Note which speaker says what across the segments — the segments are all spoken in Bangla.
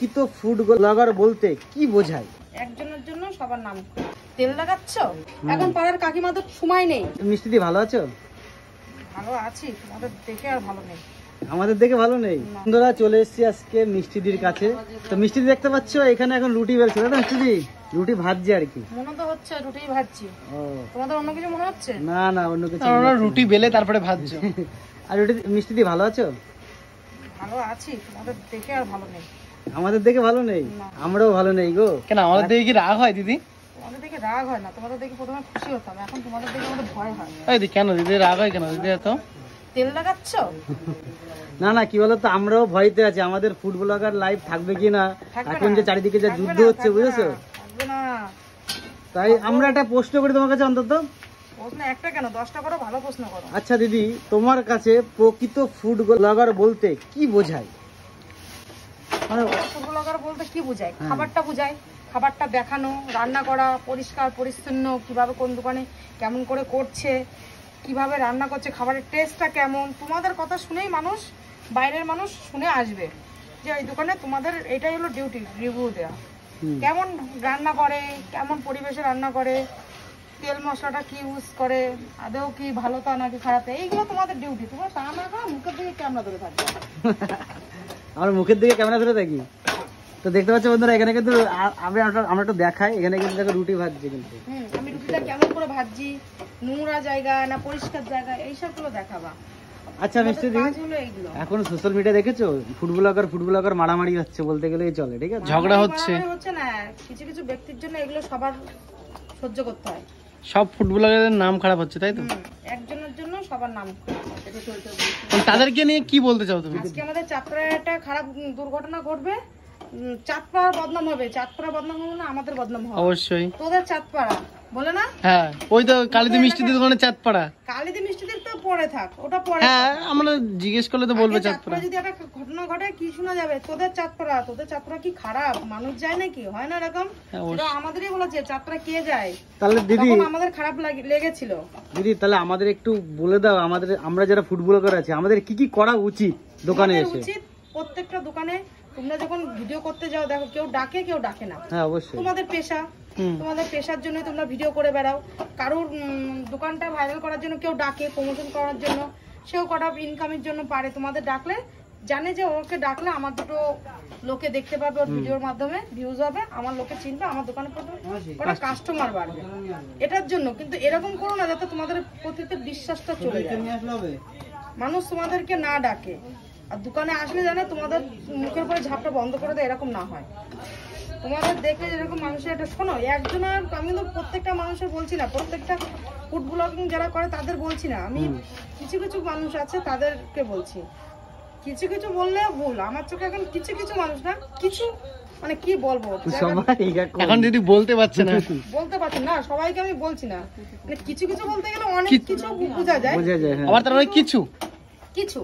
Speaker 1: প্রকৃত ফুড ব্লগার বলতে কি বোঝায়?
Speaker 2: একজনের জন্য সবার নাম। তেল লাগাচ্ছ এখন পাড়ার কাকিমাদের সময় নেই।
Speaker 1: মিষ্টি দি ভালো আছো?
Speaker 2: ভালো আছি, তোমাদের দেখে আর ভালো নেই।
Speaker 1: আমাদের দেখে ভালো নেই। বন্ধুরা চলে এসেছি আজকে মিষ্টি দির কাছে। তো মিষ্টি দি দেখতে পাচ্ছ এখানে এখন রুটি বেলছে, তাই না মিষ্টি দি? রুটি ভাজছে আর কি।
Speaker 2: মনে তো হচ্ছে রুটি ভাজছি। তোমাদের অন্য কিছু মনে হচ্ছে?
Speaker 1: না না অন্য কিছু।
Speaker 3: রুটি বেলে তারপরে ভাজছো।
Speaker 1: আর রুটি মিষ্টি দি ভালো আছো?
Speaker 2: ভালো আছি, তোমাদের দেখে আর ভালো নেই।
Speaker 1: আমাদের দেখে ভালো নেই? আমরাও ভালো নেই গো।
Speaker 3: কেন আমাদের দেখে কি রাগ হয় দিদি?
Speaker 2: তোমাদের দেখে রাগ হয় না, তোমাদের দেখে প্রথমে খুশি হতাম, এখন তোমাদের দেখে আমাদের ভয় হয়।
Speaker 3: এই দি কেন দিদি রাগ হয় কেন দিদি? এত
Speaker 2: তেল লাগাচ্ছ?
Speaker 1: না না কি বলতো, আমরাও ভয়তে আছি আমাদের ফুড ব্লগার লাইভ থাকবে কিনা। এখন যে চারিদিকে যা যুদ্ধ হচ্ছে বুঝেছো,
Speaker 2: থাকবে না।
Speaker 1: তাই আমরা একটা প্রশ্ন করি তোমার কাছে, অন্তত
Speaker 2: প্রশ্ন একটা কেন 10টা করো, ভালো প্রশ্ন করো।
Speaker 1: আচ্ছা দিদি, তোমার কাছে প্রকৃত ফুড ব্লগার বলতে কি বোঝায়?
Speaker 2: মানে ফুড ব্লগার বলতে কি বোঝায়? খাবারটা বোঝায়, খাবারটা দেখানো, রান্না করা, পরিষ্কার পরিচ্ছন্ন, কিভাবে কোন দোকানে কেমন করে করছে, কিভাবে রান্না করছে, খাবারের টেস্টটা কেমন। তোমাদের কথা শুনেই মানুষ, বাইরের মানুষ শুনে আসবে যে এই দোকানে তোমাদের এটাই হলো ডিউটি, রিভিউ দেওয়া। কেমন রান্না করে, কেমন পরিবেশে রান্না করে, তেল মশলাটা কি ইউজ করে, আদৌ কি ভালো তা নাকি খারাপ, এইগুলো তোমাদের ডিউটি। তোমরা তা না করো, মুখের দিকে ক্যামেরা ধরে থাকবে।
Speaker 1: আমার মুখের দিকে ক্যামেরা ধরে থাকি। তো দেখতে পাচ্ছ বন্ধুরা, এখানে কিন্তু আমরা একটু দেখাই, এখানে কিন্তু দেখো রুটি ভাজছে কিন্তু।
Speaker 2: আমি রুটিটা কেমন করে ভাজছি, নোংরা জায়গা না পরিষ্কার জায়গা, এইসবগুলো দেখাবা।
Speaker 1: আচ্ছা মিষ্টি দি, এখন সোশ্যাল মিডিয়া দেখেছো ফুড ব্লগার মারামারি হচ্ছে, বলতে গেলেই চলে, ঠিক আছে?
Speaker 3: ঝগড়া হচ্ছে
Speaker 2: না, কিছু কিছু ব্যক্তির জন্য এগুলো সবার সহ্য করতে হয়।
Speaker 3: সব ফুড ব্লগারদের নাম খারাপ হচ্ছে, তাই তো?
Speaker 2: একজনের জন্য সবার নাম।
Speaker 3: তাদেরকে নিয়ে কি বলতে চাও তুমি?
Speaker 2: আজকে আমাদের চাঁদপাড়ায় একটা খারাপ দুর্ঘটনা ঘটবে, চাঁদপাড়ার বদনাম হবে। চাঁদপাড়া বদনাম হবে না, আমাদের বদনাম হবে অবশ্যই। তোদের চাঁদপাড়া বলে না?
Speaker 3: হ্যাঁ, ওই তো কালিদি মিষ্টিদের দোকানে চাঁদপাড়া।
Speaker 2: কালিদি মিষ্টিদের তো পরে থাক, ওটা পরে।
Speaker 3: হ্যাঁ, আমরা জিজ্ঞেস করলে তো বলবে চাঁদপাড়া।
Speaker 2: যদি একটা ঘটনা ঘটে কি শোনা যাবে? তোদের চাঁদপাড়া কি খারাপ? মানুষ যায় নাকি? হয় না এরকম? আমাদেরই বলেছে চাঁদপাড়া কে যায়।
Speaker 1: তাহলে দিদি
Speaker 2: আমাদের খারাপ লেগেছিল।
Speaker 1: দিদি তাহলে আমাদের একটু বলে দাও, আমরা যারা ফুড ব্লগার আছে আমাদের কি কি করা উচিত দোকানে এসে?
Speaker 2: প্রত্যেকটা দোকানে তোমরা যখন ভিডিও করতে যাও, দেখো কেউ ডাকে কেউ ডাকে না।
Speaker 1: হ্যাঁ অবশ্যই,
Speaker 2: তোমাদের পেশা, তোমাদের পেশার জন্য তোমরা ভিডিও করে বেড়াও। কারোর দোকানটা ভাইরাল করার জন্য কেউ ডাকে, প্রমোশন করার জন্য, সেও কটা ইনকামের জন্য পারে। তোমাদের ডাকলে জানে যে ওকে ডাকলে আমার দুটো লোকে দেখতে পাবে, ওর ভিডিওর মাধ্যমে ভিউজ হবে, আমার লোকে চিনবে, আমার দোকানে কটা কাস্টমার বাড়বে, এটার জন্য। কিন্তু এরকম করো না যাতে তোমাদের প্রতিতে বিশ্বাসটা চলে যায়, মানুষ তোমাদেরকে না ডাকে। আর দোকানে আসলে জানে তোমাদের মুখের উপরে ঝাপটা বন্ধ করে দেয়, এরকম না হয়। তোমাদের দেখলে যেরকম মানুষের একটা শোনো, একজনের আমি তো প্রত্যেকটা মানুষের বলছি না, প্রত্যেকটা ফুড ব্লগিং যারা করে তাদের বলছি না আমি, কিছু কিছু মানুষ আছে তাদেরকে বলছি। কিছু কিছু বললে ভুল, আমার চোখে এখন কিছু কিছু মানুষ না, কিছু মানে কি বলবো,
Speaker 3: এখন যদি বলতে পারছে না
Speaker 2: সবাইকে আমি বলছি না, মানে কিছু কিছু বলতে গেলে অনেক কিছু বোঝা যায়,
Speaker 3: আবার তার অনেক কিছু
Speaker 2: কিছু।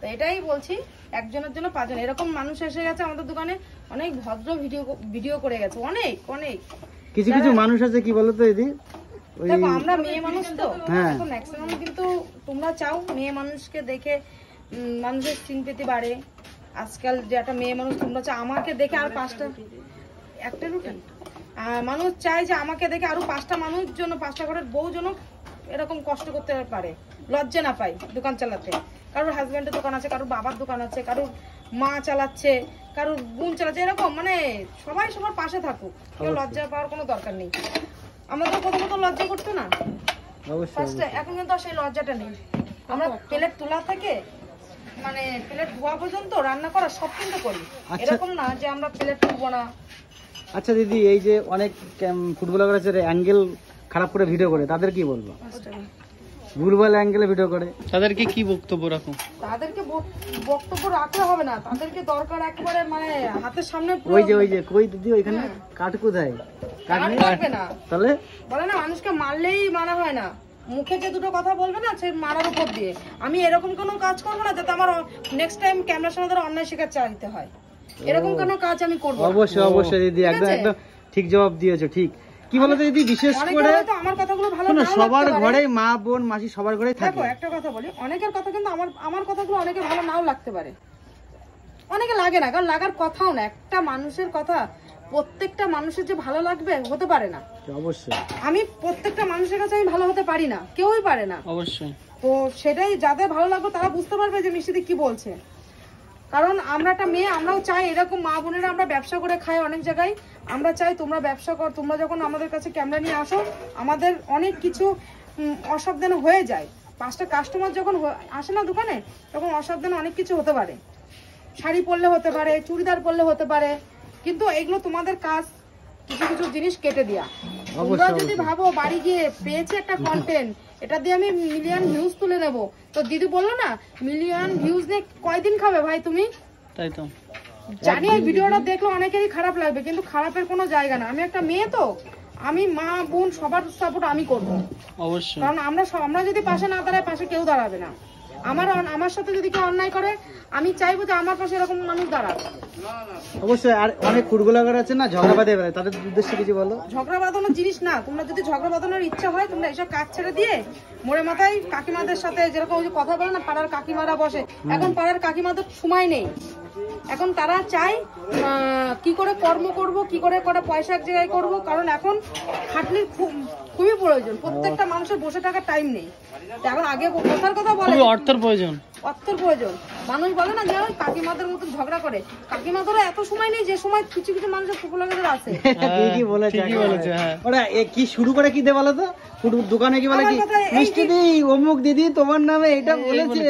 Speaker 2: তো এটাই বলছি, একজনের জন্য পাঁচজন, এরকম মানুষ এসে গেছে আমাদের দোকানে, অনেক ভদ্র ভিডিও করে গেছে, অনেক অনেক।
Speaker 1: কিছু কিছু মানুষ আছে কি বলতো দিদি,
Speaker 2: দেখো আমরা মেয়ে মানুষ তো ম্যাক্সিমাম, কিন্তু তোমরা চাও মেয়ে মানুষকে দেখে মানুষের সিম্পেথি বাড়ে। আজকাল যে একটা মেয়ে মানুষ, তোমরা চাও আমাকে দেখে আর একটা রুটিন মানুষ চায় যে আমাকে দেখে আরো 5টা মানুষ জন্য, 5টা ঘরের বউ যেন এরকম কষ্ট করতে পারে, লজ্জা না পাই দোকান চালাতে। কারোর হাজব্যান্ডের দোকান আছে, কারোর বাবার দোকান আছে, কারোর মা চালাচ্ছে, কারোর বোন চালাচ্ছে, এরকম মানে সবাই সবার পাশে থাকুক, কেউ লজ্জা পাওয়ার কোনো দরকার নেই। আমাদের প্রথমত লজ্জা করতো না, এখন কিন্তু সেই লজ্জাটা নেই। আমরা প্লেট তোলা থেকে মানে প্লেট ধোয়া পর্যন্ত, রান্না করা সব কিন্তু করি, এরকম না যে আমরা প্লেট তুলবো না।
Speaker 1: আচ্ছা দিদি, এই যে অনেক ফুড ব্লগার আছে অ্যাঙ্গেল খারাপ করে ভিডিও করে, তাদের কি বলবো? ভুলভাল অ্যাঙ্গেলে ভিডিও করে, তাদেরকে কি বক্তব্য রাখো?
Speaker 2: তাদেরকে বক্তব্য রাখতে হবে না, তাদেরকে দরকার একেবারে মানে হাতের সামনে।
Speaker 1: ওই যে কই দিদি ওইখানে কাট কোথায়?
Speaker 2: কাটবে না,
Speaker 1: তাহলে বলে
Speaker 2: না মানুষকে মারলেই মারা হয় না, মুখে যে দুটো কথা বলবে না সেই মারার উপর দিয়ে। আমি এরকম কোনো কাজ করবো না যাতে আমার নেক্সট টাইম ক্যামেরার সামনে ধরে অন্যায় শিকার চাইতে হয়, এরকম কোনো কাজ আমি করবো।
Speaker 1: অবশ্যই অবশ্যই দিদি, একদম ঠিক জবাব দিয়েছো। ঠিক কি বলতো দিদি, বিশেষ করে
Speaker 2: আমার কথাগুলো ভালো
Speaker 1: না, সবার ঘরে মা বোন মাসি সবার ঘরেই থাকে।
Speaker 2: দেখো একটা কথা বলি, অনেকের কথা কিন্তু আমার কথাগুলো অনেকে ভালো নাও লাগতে পারে, অনেকে লাগে না, কারণ লাগার কথাও না। একটা মানুষের কথা প্রত্যেকটা মানুষের যে ভালো লাগবে হতে পারে না।
Speaker 1: অবশ্যই
Speaker 2: আমি প্রত্যেকটা মানুষের কাছে আমি ভালো হতে পারি না, কেউই পারে না।
Speaker 3: অবশ্যই।
Speaker 2: তো সেটাই যাদের ভালো লাগবে তারা বুঝতে পারবে যে মিষ্টিদি কি বলছে। কারণ আমরা একটা মেয়ে, আমরাও চাই এরকম মা বোনেরা আমরা ব্যবসা করে খাই অনেক জায়গায়, আমরা চাই তোমরা ব্যবসা কর। তোমরা যখন আমাদের কাছে ক্যামেরা নিয়ে আসো, আমাদের অনেক কিছু অসাবধান হয়ে যায়। 5টা কাস্টমার যখন আসে না দোকানে, তখন অসাবধান অনেক কিছু হতে পারে। শাড়ি পরলে হতে পারে, চুড়িদার পরলে হতে পারে, কিন্তু এগুলো তোমাদের কাজ কিছু কিছু জিনিস কেটে দেয়া। তোমরা যদি ভাবো বাড়ি গিয়ে পেয়েছি একটা কন্টেন্ট, এটা দিয়ে আমি মিলিয়ন ভিউজ তুলে নেব, তো দিদি বললো না মিলিয়ন ভিউজ নিয়ে কয়দিন খাবে ভাই তুমি?
Speaker 3: তাই তো
Speaker 2: জানি এই ভিডিওটা দেখলে অনেকেরই খারাপ লাগবে, কিন্তু খারাপের কোনো জায়গা না। আমি একটা মেয়ে, তো আমি মা বোন সবার সাপোর্ট আমি করবো।
Speaker 3: অবশ্যই।
Speaker 2: কারণ আমরা যদি পাশে না দাঁড়াই, পাশে কেউ দাঁড়াবে না। আমার সাথে যদি কেউ অন্যায় করে, আমি চাইবো যে আমার পাশে এরকম মানুষ দাঁড়াবে।
Speaker 1: অবশ্যই। আর অনেক ফুড ব্লগার আছে না ঝগড়া বাঁধে বেড়ায়, তাদের উদ্দেশ্যে কিছু বলো।
Speaker 2: ঝগড়া বাঁধানোর জিনিস না। তোমরা যদি ঝগড়া বাঁধানোর ইচ্ছা হয়, তোমরা এইসব কাজ ছেড়ে দিয়ে মোড়ে মাথায় কাকিমাদের সাথে যেরকম ওই যে কথা বলে না, পাড়ার কাকিমারা বসে, এখন পাড়ার কাকিমাদের সময় নেই। এখন তারা চায় কি করে কর্ম করব, কি করে কটা পয়সা এক জায়গায় করবো। কারণ এখন খাটনির খুবই প্রয়োজন, প্রত্যেকটা মানুষের বসে থাকার টাইম নেই। এখন আগে কথার কথা বলে
Speaker 3: অর্থের প্রয়োজন,
Speaker 2: অর্থের প্রয়োজন। মানুষ বলে না যে ওই কাকিমাদের মতো ঝগড়া করে, কাকিমাদেরও এত সময় নেই যে সময় কিছু কিছু মানুষের ফুকুলাদের আছে।
Speaker 1: ঠিকই বলেছে। ওরা কি শুরু করে কি দে বলো তো, দোকানে কি বলে কি, মিষ্টি দি অমুক দিদি তোমার নামে এটা বলেছে,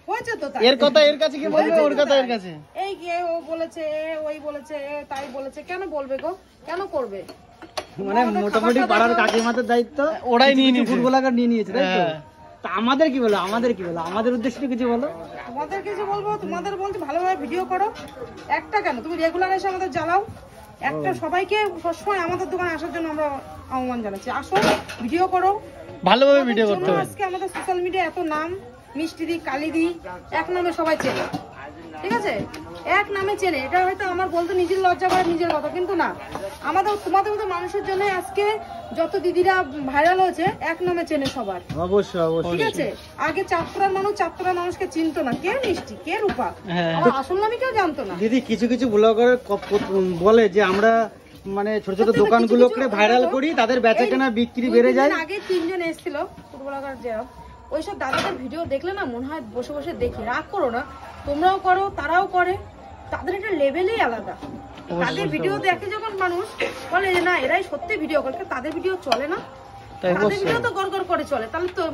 Speaker 2: হয়েছে তো
Speaker 3: এর কথা এর কাছে কি বলবে, ওর কথা এর কাছে,
Speaker 2: এই গিয়ে ও বলেছে, ওই বলেছে, তাই বলেছে। কেন বলবে গো, কেন করবে?
Speaker 1: মানে মোটামুটি পাড়ার কাকিমাদের দায়িত্ব
Speaker 3: ওরাই নিয়ে নিয়েছে,
Speaker 1: ফুড ব্লগার নিয়ে নিয়েছে, তাই তো? তা আমাদের কি বলো, আমাদের উদ্দেশ্যে কিছু বলো।
Speaker 2: তোমাদের কিছু বলবো, তোমাদের বলতে ভালোভাবে ভিডিও করো। একটা কেন, তুমি রেগুলার এসে আমাদের জ্বালাও। একটা সবাইকে সবসময় আমাদের দোকানে আসার জন্য আমরা আহ্বান জানাচ্ছি, আসো ভিডিও করো,
Speaker 3: ভালোভাবে ভিডিও করতে হবে।
Speaker 2: আজকে আমাদের সোশ্যাল মিডিয়া এত নাম, মিষ্টি দি, কালি দি, এক নামে সবাই চেনে, ঠিক আছে? এক নামে চেনে। এটা হয়তো আমার বলতে নিজের লজ্জা করে, নিজের কথা, কিন্তু না, তোমাদের মতো মানুষের জন্য আজকে যত দিদিরা ভাইরাল হয়েছে, এক নামে চেনে সবার।
Speaker 1: অবশ্যই,
Speaker 2: ঠিক আছে? আগে চাঁদপুরার মানুষকে চিনতো না, কে মিষ্টি, কে রূপা, আমার আসল নামে কেউ জানতো না।
Speaker 1: দিদি কিছু কিছু ব্লগার বলে যে আমরা মানে ছোট ছোট দোকানগুলোকে ভাইরাল করি, তাদের বেচাকেনা বিক্রি বেড়ে যায়।
Speaker 2: আগে 3 জন এসেছিল ফুটবলার, যে ওইসব দাদাদের ভিডিও দেখলে না মনে হয় বসে বসে দেখি। রাগ করো না, তোমরাও করো, তারাও করে, তাদের একটা লেভেলই আলাদা। তাদের ভিডিও দেখে যখন মানুষ বলে যে না এরাই সত্যি ভিডিও করে, তাদের ভিডিও চলে না, তাদের ভিডিও তো গড়গড় করে চলে, তাহলে তো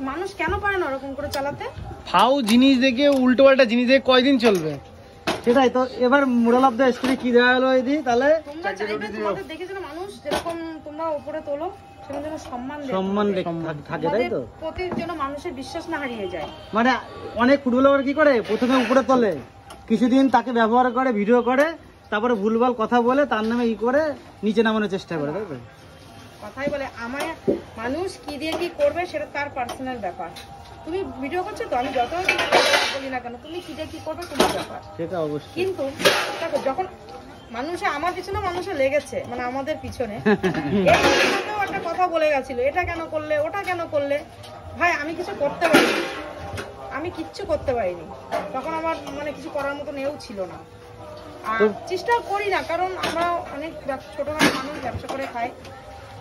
Speaker 2: মানুষ কেন পারে না ওরকম করে চালাতে?
Speaker 3: ফাউ জিনিস দেখে, উল্টো পাল্টা জিনিস দেখে কয়দিন চলবে?
Speaker 1: সেটাই তো। এবার মোরাল অফ দ্য স্টোরি কি দেওয়া হলো দিদি? তাহলে
Speaker 2: তোমরা চাইবে তোমাদের দেখে যেন মানুষ যেরকম তোমরা উপরে তোলো, সেরকম যেন
Speaker 1: সম্মান থাকে, তাই তো?
Speaker 2: প্রতি যেন মানুষের বিশ্বাস না হারিয়ে যায়।
Speaker 1: মানে অনেক ফুটবলার কি করে, প্রথমে উপরে তোলে, কিছুদিন তাকে ব্যবহার করে, ভিডিও করে, তারপরে ভুলভাল কথা বলে তার নামে করে নিচে নামানোর চেষ্টা করে, তাই তো?
Speaker 2: কথাই বলে আমায় মানুষ কি দিয়ে কি করবে সেটা তার পার্সোনাল ব্যাপার। তুমি ভিডিও করছো তো, আমি যত বলি না কেন, তুমি কি দিয়ে কি করবে তোমার ব্যাপার,
Speaker 1: সেটা অবশ্যই।
Speaker 2: কিন্তু দেখো যখন মানুষে আমার পিছনে মানুষে লেগেছে, মানে আমাদের পিছনে একটা কথা বলে গেছিল, এটা কেন করলে, ওটা কেন করলে, ভাই আমি কিছু করতে পারিনি, আমি কিচ্ছু করতে পারিনি, তখন আমার মানে কিছু করার মতো নেও ছিল না। আর চেষ্টা করি না, কারণ আমরা অনেক ছোটখাটো মানুষ, ব্যবসা করে খাই,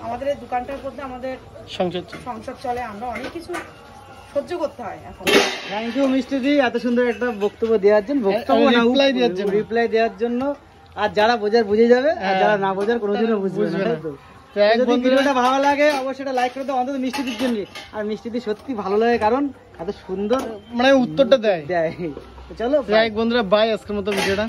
Speaker 2: আমাদের এই দোকানটার মধ্যে আমাদের সংসার চলে, আমরা অনেক কিছু সহ্য করতে হয়। এখন
Speaker 1: থ্যাংক ইউ মিষ্টি দি এত সুন্দর একটা বক্তব্য দেওয়ার জন্য, রিপ্লাই দেওয়ার জন্য। আর যারা বোঝার বুঝে যাবে, আর যারা না বোঝার কোনোদিনও বুঝবে না। যদি ভিডিওটা ভালো লাগে অবশ্যই এটা লাইক করে দাও, অন্তত মিষ্টিদির জন্য। আর মিষ্টিদি সত্যি ভালো লাগে, কারণ এত সুন্দর
Speaker 3: মানে উত্তরটা দেয়।
Speaker 1: চলো
Speaker 3: বন্ধুরা, বাই, আজকের মতো ভিডিওটা।